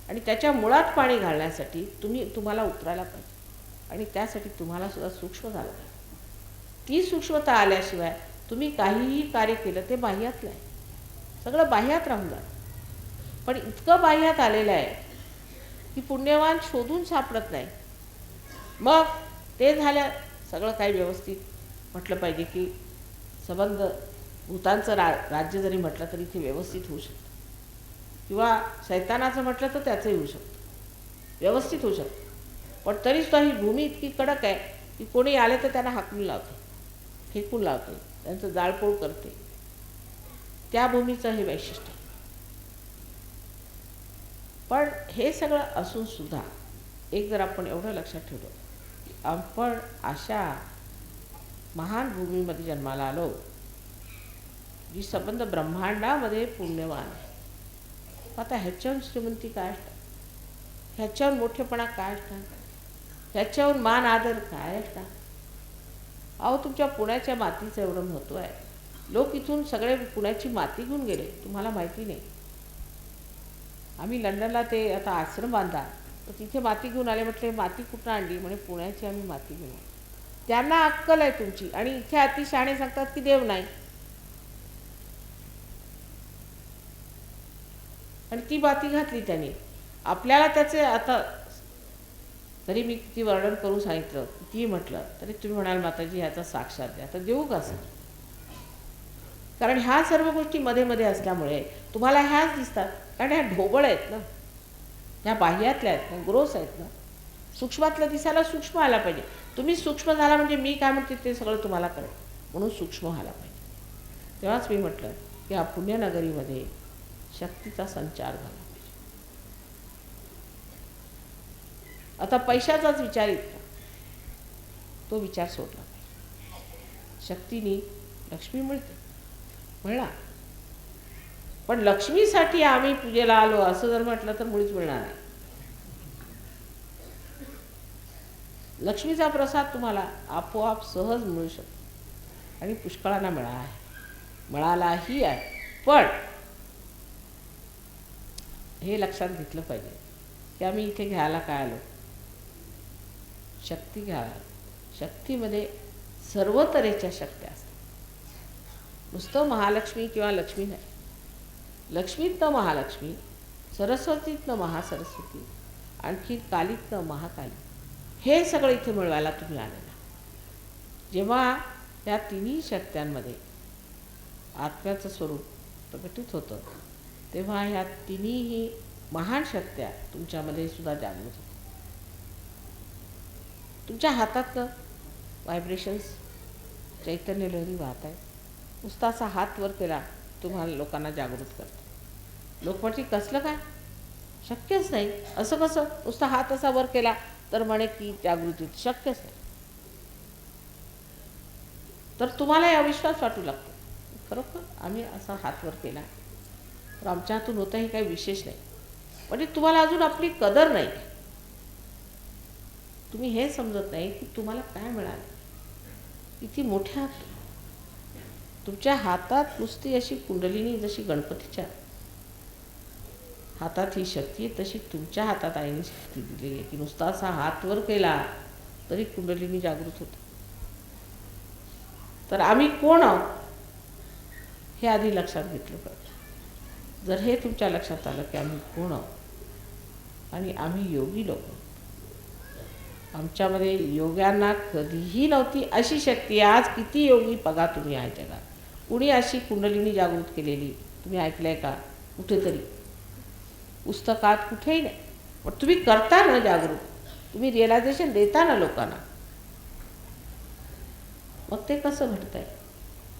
आणि त्याच्या मुळात पाणी घालण्यासाठी तुम्हाला उतरायला पाहिजे आणि त्यासाठी तुम्हाला सुद्धा सूक्ष्म झालं पाहिजे. ती सूक्ष्मता आल्याशिवाय तुम्ही काहीही कार्य केलं ते बाह्यातलं आहे, सगळं बाह्यात राहून जातं. पण इतकं बाह्यात आलेलं आहे की पुण्यवान शोधून सापडत नाही. मग ते झालं सगळं काही व्यवस्थित म्हटलं पाहिजे की संबंध भूतांचं राज्य जरी म्हटलं तरी ते व्यवस्थित होऊ शकतं, किंवा शैतानाचं म्हटलं तर त्याचंही होऊ शकतं, व्यवस्थित होऊ शकतं. पण तरीसुद्धा ही भूमी इतकी कडक आहे की कोणी आले तर त्यांना हाकलून लावते, फेकून लावते, त्यांचं जाळपोळ करते. त्या भूमीचं हे वैशिष्ट्य. पण हे सगळं असून सुद्धा एक जर आपण एवढं लक्षात ठेवलं की आपण अशा महान भूमीमध्ये जन्माला आलो जी संबंध ब्रह्मांडामध्ये पुण्यवान आहे. आता ह्याच्याहून श्रीमंती काय असतात, ह्याच्याहून मोठेपणा काय असतात, ह्याच्याहून मान आदर काय असतात. अहो तुमच्या पुण्याच्या मातीचं एवढं महत्त्व आहे. लोक इथून सगळे पुण्याची माती घेऊन गेले, तुम्हाला माहिती नाही. आम्ही लंडनला ते आता आश्रम बांधा तर तिथे माती घेऊन आले. म्हटले माती कुठं आणली, म्हणे पुण्याची आम्ही माती घेऊन आलो. त्यांना अक्कल आहे तुमची आणि इथे अतिशहाणे सांगतात की देव नाही. आणि ती माती घातली त्यांनी. आपल्याला त्याचे आता तरी मी किती वर्णन करून सांगितलं, किती म्हटलं तरी तुम्ही म्हणाल माताजी ह्याचा साक्षात द्या, तर देऊ का सर. कारण ह्या सर्व गोष्टी मध्ये मध्ये असल्यामुळे तुम्हाला ह्याच दिसतात. कारण ह्या ढोबळ आहेत ना, ह्या बाह्यातल्या आहेत ना, ग्रोस आहेत ना. सूक्ष्मातलं दिसायला सूक्ष्म आला पाहिजे. तुम्ही सूक्ष्म झाला म्हणजे मी काय म्हणते ते सगळं तुम्हाला कळेल, म्हणून सूक्ष्म व्हायला पाहिजे. तेव्हाच मी म्हटलं की या पुण्यनगरीमध्ये शक्तीचा संचार झाला पाहिजे. आता पैशाचाच विचार इतका, तो विचार सोडला पाहिजे. शक्तीने लक्ष्मी मिळते, मिळणार. पण लक्ष्मीसाठी आम्ही पूजेला आलो असं जर म्हटलं तर मुळीच मिळणार नाही. लक्ष्मीचा प्रसाद तुम्हाला आपोआप सहज मिळू शकतो आणि पुष्कळांना मिळालाही आहे. पण हे लक्षात घेतलं पाहिजे की आम्ही इथे घ्यायला काय आलो, शक्ती घ्यायला. शक्तीमध्ये सर्व तऱ्हेच्या शक्त्या असतात. नुसतं महालक्ष्मी किंवा लक्ष्मी नाही. लक्ष्मीतनं महालक्ष्मी, सरस्वतीतनं महासरस्वती, आणखी कालीतनं महाकाली, हे सगळं इथे मिळवायला तुम्ही आलेला. जेव्हा या तिन्ही शक्त्यांमध्ये आत्म्याचं स्वरूप प्रकटित होतं तेव्हा ह्या तिन्हीही महान शक्त्या तुमच्यामध्ये सुद्धा जागृत होतात. तुमच्या हातातलं व्हायब्रेशन्स, चैतन्य लहरी वाहत आहेत. नुसता असा हात वर केला तुम्हाला लोकांना जागृत करतो. लोक म्हणतील कसलं काय, शक्यच नाही. असं कसं, नुसता हात असा वर केला तर म्हणे की जागृती, शक्यच नाही. तर तुम्हाला अविश्वास वाटू लागतो. खरोखर आम्ही असा हात वर केला तर आमच्या हातून होतं हे काही विशेष नाही. म्हणजे तुम्हाला अजून आपली कदर नाही. तुम्ही हे समजत नाही की तुम्हाला काय मिळालं. किती मोठ्या तुमच्या हातात नुसती अशी कुंडलिनी, जशी गणपतीच्या हातात ही शक्ती आहे, तशी तुमच्या हातात आईने शक्ती दिलेली आहे की नुसता असा हात वर केला तरी कुंडलिनी जागृत होते. तर आम्ही कोण आहोत हे आधी लक्षात घेतलं पाहिजे. जर हे तुमच्या लक्षात आलं की आम्ही कोण आहोत आणि आम्ही योगी लोक, आमच्यामध्ये योग्यांना कधीही नव्हती अशी शक्ती आहे. आज किती योगी बघा तुम्ही आहे जगात. कुणी अशी कुंडलिनी जागृत केलेली तुम्ही ऐकलंय का कुठेतरी? पुस्तकात कुठेही नाही. पण तुम्ही करता ना जागृत, तुम्ही रिअलायझेशन देता ना लोकांना. मग ते कसं घडतंय,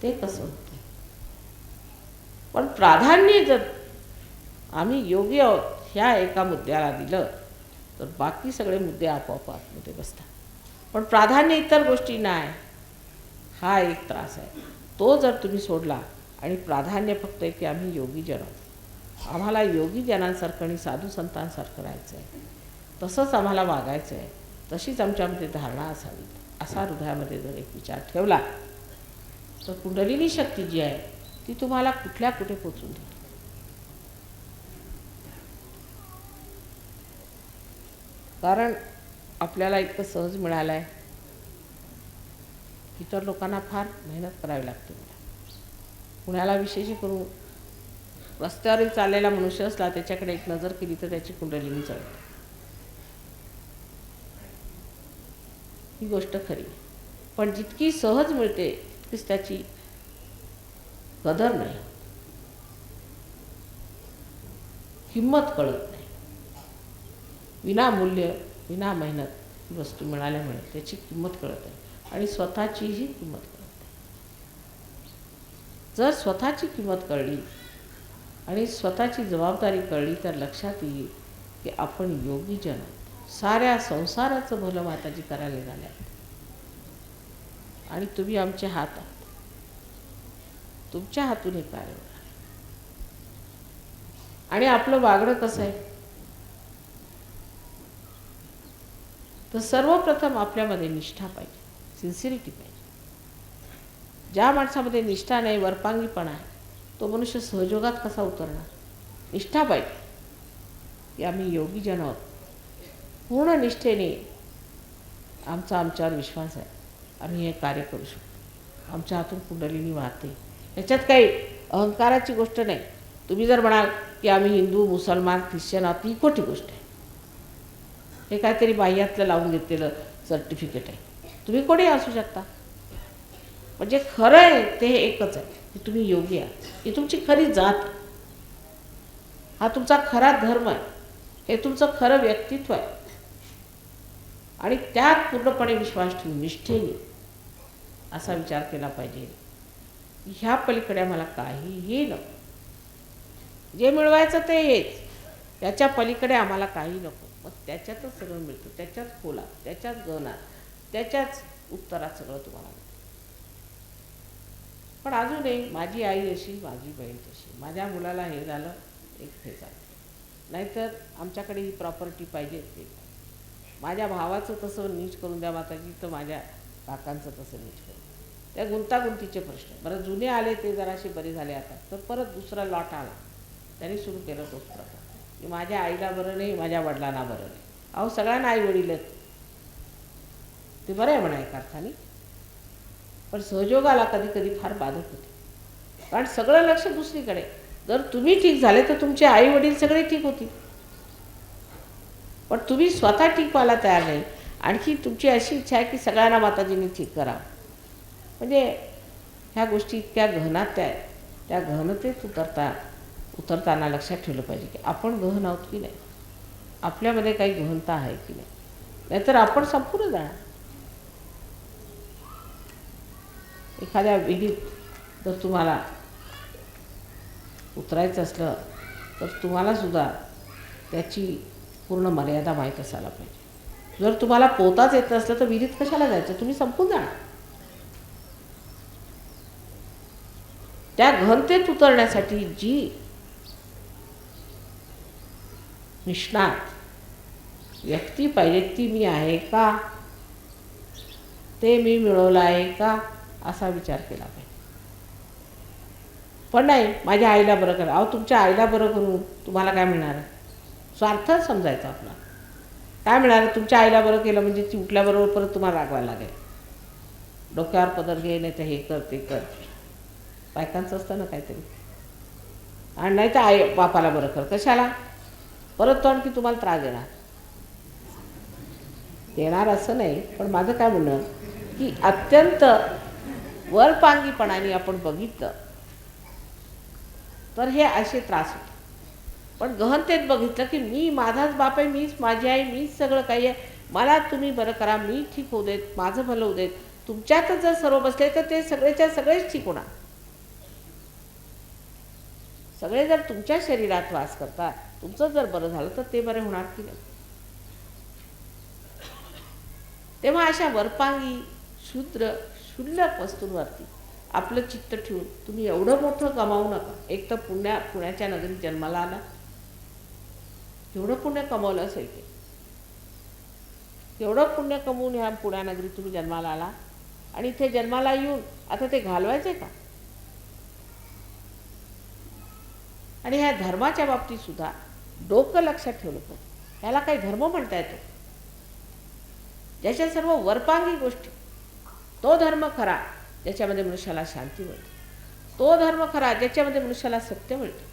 ते कसं होतंय? पण प्राधान्य जर आम्ही योगी आहोत ह्या एका मुद्द्याला दिलं तर बाकी सगळे मुद्दे आपोआप आतमध्ये बसतात. पण प्राधान्य इतर गोष्टी नाही, हा एक त्रास आहे. तो जर तुम्ही सोडला आणि प्राधान्य फक्त आहे की आम्ही योगी जन आहोत, आम्हाला योगी जनांसारखं आणि साधू संतांसारखं राहायचं आहे, तसंच आम्हाला वागायचं आहे, तशीच आमच्यामध्ये धारणा असावी, असा हृदयामध्ये जर एक विचार ठेवला तर कुंडलिनी शक्ती जी आहे ती तुम्हाला कुठल्या कुठे पोचून देईल. कारण आपल्याला इतकं सहज मिळालं आहे. इतर लोकांना फार मेहनत करावी लागते. पुण्याला विशेष करून रस्त्यावरही चाललेला मनुष्य असला त्याच्याकडे एक नजर केली तर त्याची कुंडलिनी चढते. ही गोष्ट खरी. पण जितकी सहज मिळते तितकीच त्याची कदर नाही, किंमत कळत नाही. विनामूल्य विना मेहनत ही वस्तू मिळाल्यामुळे त्याची किंमत कळत आहे आणि स्वतःचीही किंमत कळत आहे. जर स्वतःची किंमत कळली आणि स्वतःची जबाबदारी कळली तर लक्षात येईल की आपण योगी जन आहोत. साऱ्या संसाराचं भलं माताजी करायला निघाल्या आणि तुम्ही आमचे हात आहात. तुमच्या हातून हे कार्य होणार. आणि आपलं वागणं कसं आहे तर सर्वप्रथम आपल्यामध्ये निष्ठा पाहिजे, सिन्सिरिटी पाहिजे. ज्या माणसामध्ये निष्ठा नाही, वरपांगीपणा आहे, तो मनुष्य सहयोगात कसा उतरणार? निष्ठा पाहिजे की आम्ही योगी जन आहोत. पूर्ण निष्ठेने आमच्यावर विश्वास आहे, आम्ही हे कार्य करू शकतो. आमच्या हातून कुंडलिनी वाहते. याच्यात काही अहंकाराची गोष्ट नाही. तुम्ही जर म्हणाल की आम्ही हिंदू, मुसलमान, ख्रिश्चन आहोत, ही खोटी गोष्ट आहे. हे काहीतरी बाह्यातलं लावून घेतलेलं सर्टिफिकेट आहे. तुम्ही कोणी असू शकता. म्हणजे खरं आहे ते एकच आहे की तुम्ही योगी आहात. ही तुमची खरी जात, हा तुमचा खरा धर्म आहे, हे तुमचं खरं व्यक्तित्व आहे. आणि त्यात पूर्णपणे विश्वास ठेवून निष्ठेने असा विचार केला पाहिजे ह्या पलीकडे मला काहीही नको. जे मिळवायचं ते हेच, त्याच्या पलीकडे आम्हाला काही नको. मग त्याच्यातच सगळं मिळतं, त्याच्याच खोलात, त्याच्याच गहनात, त्याच्याच उत्तरात सगळं तुम्हाला मिळतं. पण अजूनही माझी आई अशी, माझी बहीण तशी, माझ्या मुलाला हे झालं, एक हे झालं, नाहीतर आमच्याकडे ही प्रॉपर्टी पाहिजे ते. माझ्या भावाचं तसं नीच करून द्या माताजी, तर माझ्या काकांचं तसं नीच करून. त्या गुंतागुंतीचे प्रश्न. बरं जुने आले ते जरासे बरे झाले आता, तर परत दुसरा लॉट आला, त्यांनी सुरू केलं तोच प्रकार की माझ्या आईला बरं नाही, माझ्या वडिलांना बरं नाही. अहो सगळ्यांना आई वडील आहेत, ते बरं आहे म्हणा एका अर्थाने. पण सहयोगाला कधी कधी फार बाधक होते, कारण सगळं लक्ष दुसरीकडे. जर तुम्ही ठीक झाले तर तुमचे आई वडील सगळे ठीक होतील. पण तुम्ही स्वतः ठीक व्हायला तयार नाही. आणखी तुमची अशी इच्छा आहे की सगळ्यांना माताजींनी ठीक करावं. म्हणजे ह्या गोष्टी इतक्या गहनात आहेत. त्या गहनतेत उतरताना लक्षात ठेवलं पाहिजे की आपण गहन आहोत की नाही, आपल्यामध्ये काही गहनता आहे की नाही, नाहीतर आपण संपूर्ण जाणार. एखाद्या विहिरीत जर तुम्हाला उतरायचं असलं तर तुम्हाला सुद्धा त्याची पूर्ण मर्यादा माहीत असायला पाहिजे. जर तुम्हाला पोहताच येत नसलं तर विहिरीत कशाला जायचं, तुम्ही संपून जाणार. त्या गहनतेत उतरण्यासाठी जी निष्णात व्यक्ती पाहिजे, ती मी आहे का, ते मी मिळवलं आहे का, असा विचार केला पाहिजे. पण नाही, माझ्या आईला बरं करा. अहो, तुमच्या आईला बरं करून तुम्हाला काय मिळणार आहे? स्वार्थ समजायचा आपला. काय मिळालं? तुमच्या आईला बरं केलं म्हणजे ती उठल्याबरोबर परत तुम्हाला रागवायला लागेल. डोक्यावर पदर घे, नाही तर हे कर ते कर. बायकांचं असतं ना काहीतरी. आणि नाही तर आई बापाला बरं कर. कशाला? परत तो आणखी तुम्हाला त्रास देणार. देणार असं नाही, पण माझं काय म्हणणं की अत्यंत वरपांगीपणाने आपण बघितलं तर हे असे त्रास होते. पण गहनतेत बघितलं की मी माझाच बाप आहे, मीच माझी आई, मीच सगळं काही आहे, मला तुम्ही बरं करा, मी ठीक होऊ देत, माझं भलं होऊ देत. तुमच्यातच जर सर्व बसले तर ते सगळेच्या सगळेच ठीक होणार. सगळे जर तुमच्या शरीरात वास करतात, तुमचं जर बरं झालं तर ते बरे होणार की नाही. तेव्हा अशा वरपांगी शूद्र क्षुल्लक वस्तूंवरती आपलं चित्त ठेवून तुम्ही एवढं मोठं कमावू नका. एक तर पुण्याच्या नगरीत जन्माला आला, एवढं पुण्य कमावलं असेल ते, एवढं पुण्य कमवून ह्या पुण्या नगरीत तुम्ही जन्माला आला आणि इथे जन्माला येऊन आता ते घालवायचे का? आणि ह्या धर्माच्या बाबतीत सुद्धा डोकं लक्षात ठेवलं पाहिजे. ह्याला काही धर्म म्हणता येतो? ज्याच्या सर्व वरपांगी गोष्टी, तो धर्म खरा ज्याच्यामध्ये मनुष्याला शांती मिळते, तो धर्म खरा ज्याच्यामध्ये मनुष्याला सत्य मिळते,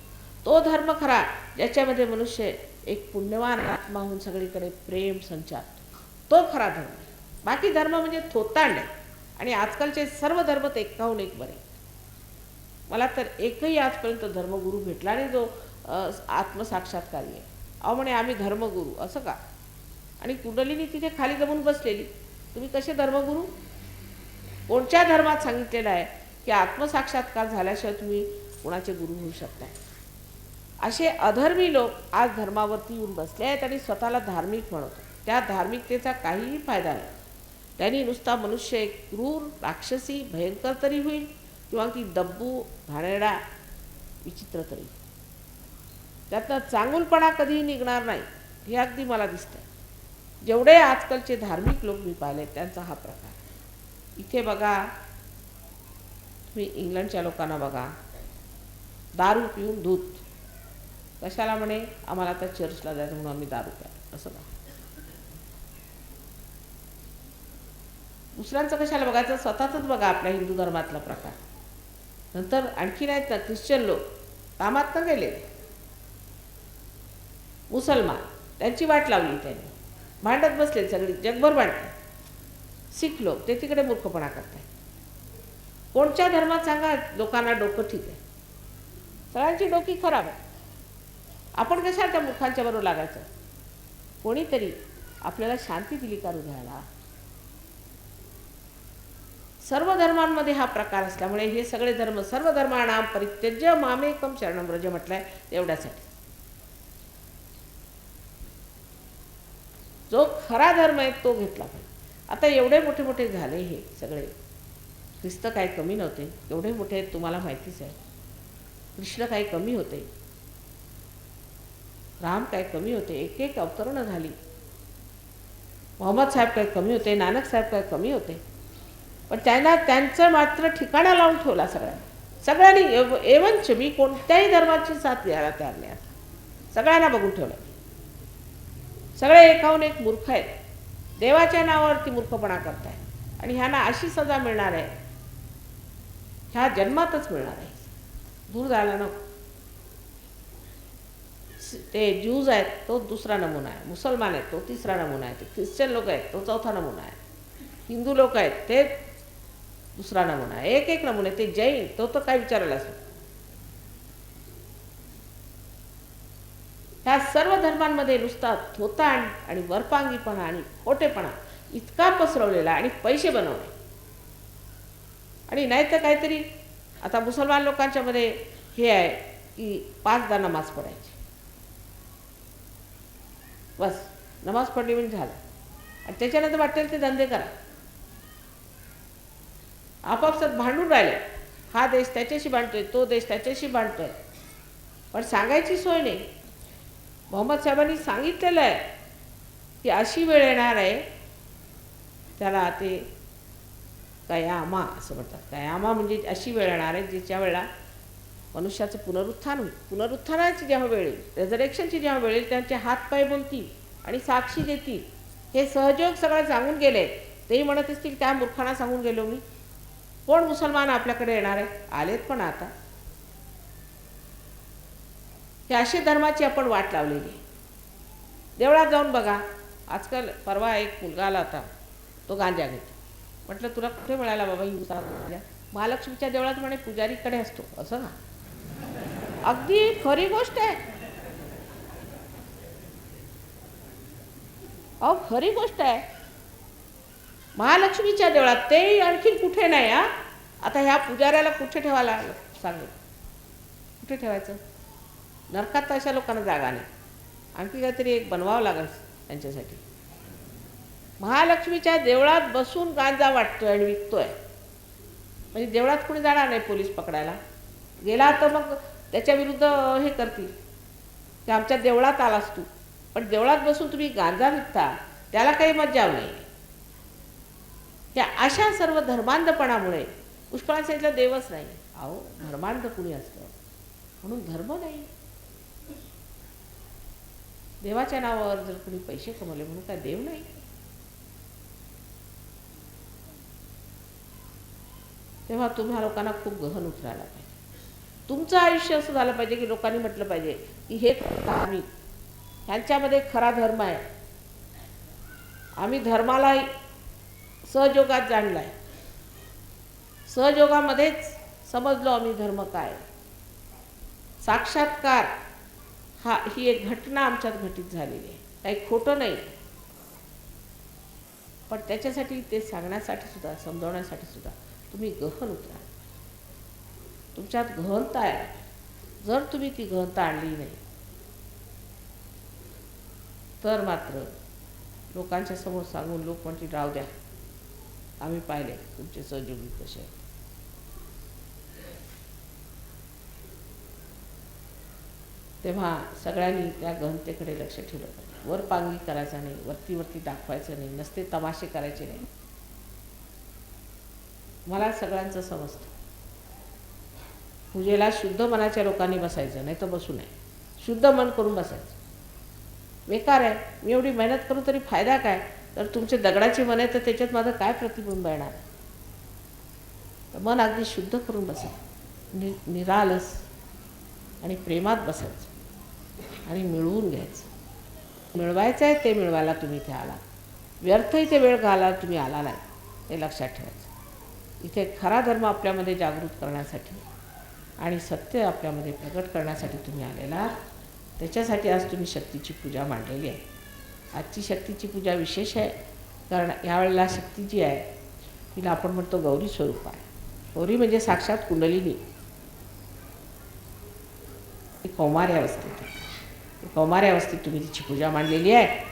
तो धर्म खरा ज्याच्यामध्ये मनुष्य एक पुण्यवान आत्मा होऊन सगळीकडे प्रेम संचारतो, तो खरा धर्म. बाकी धर्म म्हणजे थोतांड आहे. आणि आजकालचे सर्व धर्म तर एकाहून एक बरे. मला तर एकही आजपर्यंत धर्मगुरू भेटला नाही जो आत्मसाक्षात्कारी आहे. अहो म्हणे आम्ही धर्मगुरू, असं का? आणि कुंडलिनी तिथे खाली जमून बसलेली, तुम्ही कसे धर्मगुरू? कोणत्या धर्मात सांगितलेलं आहे की आत्मसाक्षात्कार झाल्याशिवाय तुम्ही कोणाचे गुरु होऊ शकता? असे अधर्मी लोक आज धर्मावरती येऊन बसले आहेत आणि स्वतःला धार्मिक म्हणतो. त्या धार्मिकतेचा काहीही फायदा नाही. त्यांनी नुसता मनुष्य एक क्रूर, राक्षसी, भयंकर तरी होईल किंवा ती दब्बू, घाणेरडा, विचित्र तरी. त्यातनं चांगुलपणा कधीही निघणार नाही, हे अगदी मला दिसतं. जेवढे आजकालचे धार्मिक लोक मी पाहिले त्यांचा हा प्रकार. इथे बघा, तुम्ही इंग्लंडच्या लोकांना बघा, दारू पिऊन दूध. कशाला म्हणे? आम्हाला आता चर्चला जायचं म्हणून आम्ही दारू प्यायला, असं का? दुसऱ्यांचं कशाला बघायचं? स्वतःच बघा आपल्या हिंदू धर्मातला प्रकार. नंतर आणखी नाहीत ना ख्रिश्चन लोक कामात न गेले, मुसलमान त्यांची वाट लावली, त्यांनी भांडत बसले, सगळी जगभर भांडतात. सिख लोक ते तिकडे मूर्खपणा करतात. कोणत्या धर्मात सांगा लोकांना डोकं ठीक आहे? सगळ्यांची डोकी खराब आहे. आपण कशाला त्या मूर्खांच्या बरोबर लागायचं? कोणीतरी आपल्याला शांती दिली का हृदयाला? सर्व धर्मांमध्ये हा प्रकार असल्यामुळे हे सगळे धर्म, सर्व धर्माणाम परित्यज्य मामेकम शरणं व्रज म्हटलंय एवढ्यासाठी. जो खरा धर्म आहे तो घेतला पाहिजे. आता एवढे मोठे मोठे झाले हे सगळे. ख्रिस्त काही कमी नव्हते, एवढे मोठे आहेत तुम्हाला माहितीच आहे. कृष्ण काही कमी होते, राम काय कमी होते, एक एक अवतरणं झाली. मोहम्मद साहेब काय कमी होते, नानक साहेब काय कमी होते. पण त्यांना त्यांचं मात्र ठिकाणा लावून ठेवला सगळ्यांनी. एवंच मी कोणत्याही धर्माची साथ द्यायला तयार नाही. आता सगळ्यांना बघून ठेवलं. सगळे एकाहून एक मूर्ख आहेत, देवाच्या नावावरती मूर्खपणा करताय. आणि ह्यांना अशी सजा मिळणार आहे, ह्या जन्मातच मिळणार आहे. दूर जायला नको. ते ज्यूज आहेत तो दुसरा नमुना आहे, मुसलमान आहेत तो तिसरा नमुना आहे, ते ख्रिश्चन लोक आहेत तो चौथा नमुना आहे, हिंदू लोक आहेत ते दुसरा नमुना आहे. एक एक नमुने. ते जैन तो तर काय विचारायलाच नाही. ह्या सर्व धर्मांमध्ये नुसता थोतांड आणि वरपांगीपणा आणि खोटेपणा इतका पसरवलेला आणि पैसे बनवणे. आणि नाही तर काहीतरी आता मुसलमान लोकांच्या मध्ये हे आहे की 5दा नमाज पडायची, बस नमाज पडली म्हणजे झालं. आणि त्याच्यानंतर वाटेल ते धंदे करा. आपापसात भांडून राहिले. हा देश त्याच्याशी भांडतोय, तो देश त्याच्याशी भांडतोय, पण सांगायची सोय नाही. मोहम्मद साहेबांनी सांगितलेलं आहे की अशी वेळ येणार आहे, त्याला ते कयामा असं म्हणतात. कयामा म्हणजे अशी वेळ येणार आहे ज्याच्या वेळेला मनुष्याचं पुनरुत्थान होईल. पुनरुत्थानाची जेव्हा वेळ येईल, रेझरेक्शनची जेव्हा वेळ येईल, त्यांचे हातपाय बोलतील आणि साक्षी देतील. हे सहयोग सगळं सांगून गेले. तेही म्हणत असतील त्या मूर्खांना सांगून गेलो मी. कोण मुसलमान आपल्याकडे येणार आहे? आलेत पण आता. हे असे धर्माची आपण वाट लावलेली आहे. देवळात जाऊन बघा. आजकाल परवा एक मुलगा आला होता, तो गांजा घेतो. म्हटलं तुला कुठे मिळाला बाबा हिंसा गांजा? महालक्ष्मीच्या देवळात म्हणे पुजारीकडे असतो. असं ना, अगदी खरी गोष्ट आहे. अहो खरी गोष्ट आहे. महालक्ष्मीच्या देवळात, ते आणखीन कुठे नाही. आता ह्या पुजाऱ्याला कुठे ठेवायला सांगेल? कुठे ठेवायचं? नरकात तर अशा लोकांना जागा नाही. आणखी काहीतरी एक बनवावं लागेल त्यांच्यासाठी. महालक्ष्मीच्या देवळात बसून गांजा वाटतोय आणि विकतोय. म्हणजे देवळात कोणी जाणार नाही पोलीस पकडायला. गेला तर मग त्याच्या विरुद्ध हे करतील की आमच्या देवळात आलास तू. पण देवळात बसून तुम्ही गांजा विकता, त्याला काही मज्जा नाही. त्या अशा सर्व धर्मांधपणामुळे पुष्कळाच्या सांगितलं देवच नाही. अहो धर्मांध कुणी असतं म्हणून धर्म नाही. देवाच्या नावावर जर कुणी पैसे कमवले म्हणून काय देव नाही? तेव्हा तुम्हा लोकांना खूप गहन उतरायला पाहिजे. तुमचं आयुष्य असं झालं पाहिजे की लोकांनी म्हटलं पाहिजे की हे धार्मिक, ह्यांच्यामध्ये खरा धर्म आहे. आम्ही धर्माला सहयोगात जाणला आहे. सहयोगामध्येच समजलो आम्ही धर्म काय. साक्षात्कार ही एक घटना आमच्यात घटित झालेली आहे. काही खोटं नाही. पण त्याच्यासाठी ते सांगण्यासाठी सुद्धा, समजवण्यासाठी सुद्धा तुम्ही गहन उतरा. तुमच्यात गहनता आहे. जर तुम्ही ती गहनता आणली नाही तर मात्र लोकांच्या समोर सांगून लोक म्हणतील राहू द्या, आम्ही पाहिले तुमचे सहयोगी कसे आहेत. तेव्हा सगळ्यांनी त्या गहनतेकडे लक्ष ठेवलं पाहिजे. वर पांगी करायचं नाही, वरती दाखवायचं नाही, नसते तमाशे करायचे नाही. मला सगळ्यांचं समजतं. पूजेला शुद्ध मनाच्या लोकांनी बसायचं, नाही तर बसू नये. शुद्ध मन करून बसायचं. बेकार आहे. मी एवढी मेहनत करू तरी फायदा काय? तर तुमचे दगडाची मन आहे तर त्याच्यात माझं काय प्रतिबिंब येणार? तर मन अगदी शुद्ध करून बसायचं, निरालस आणि प्रेमात बसायचं आणि मिळवून घ्यायचं. मिळवायचं आहे ते मिळवायला तुम्ही इथे आला. व्यर्थही ते वेळ घालायला तुम्ही आला नाही, हे लक्षात ठेवायचं. इथे खरा धर्म आपल्यामध्ये जागृत करण्यासाठी आणि सत्य आपल्यामध्ये प्रकट करण्यासाठी तुम्ही आलेला. त्याच्यासाठी आज तुम्ही शक्तीची पूजा मांडलेली आहे. आजची शक्तीची पूजा विशेष आहे, कारण यावेळेला शक्ती जी आहे तिला आपण म्हणतो गौरी स्वरूप आहे. गौरी म्हणजे साक्षात कुंडलिनी. कौमार्य अवस्थेत आहे. कौमार्य अवस्थेत तुम्ही तिची पूजा मांडलेली आहे.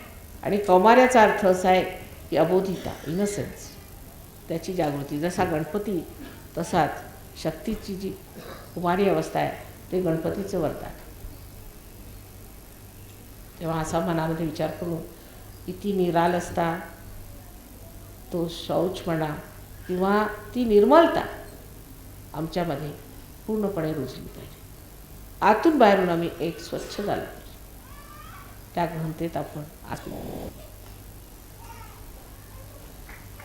आणि कौमार्याचा अर्थ असा आहे की अबोधिता, इनसेन्स, त्याची जागृती. जसा गणपती तसाच शक्तीची जी कुमारी अवस्था आहे ते गणपतीचं वरदान. तेव्हा असा मनामध्ये विचार करून किती निरालसता, तो शौच म्हणा किंवा ती निर्मलता आमच्यामध्ये पूर्णपणे रुजली पाहिजे. आतून बाहेरून आम्ही एक स्वच्छ झालो पाहिजे. त्या गहनतेत आपण आत्म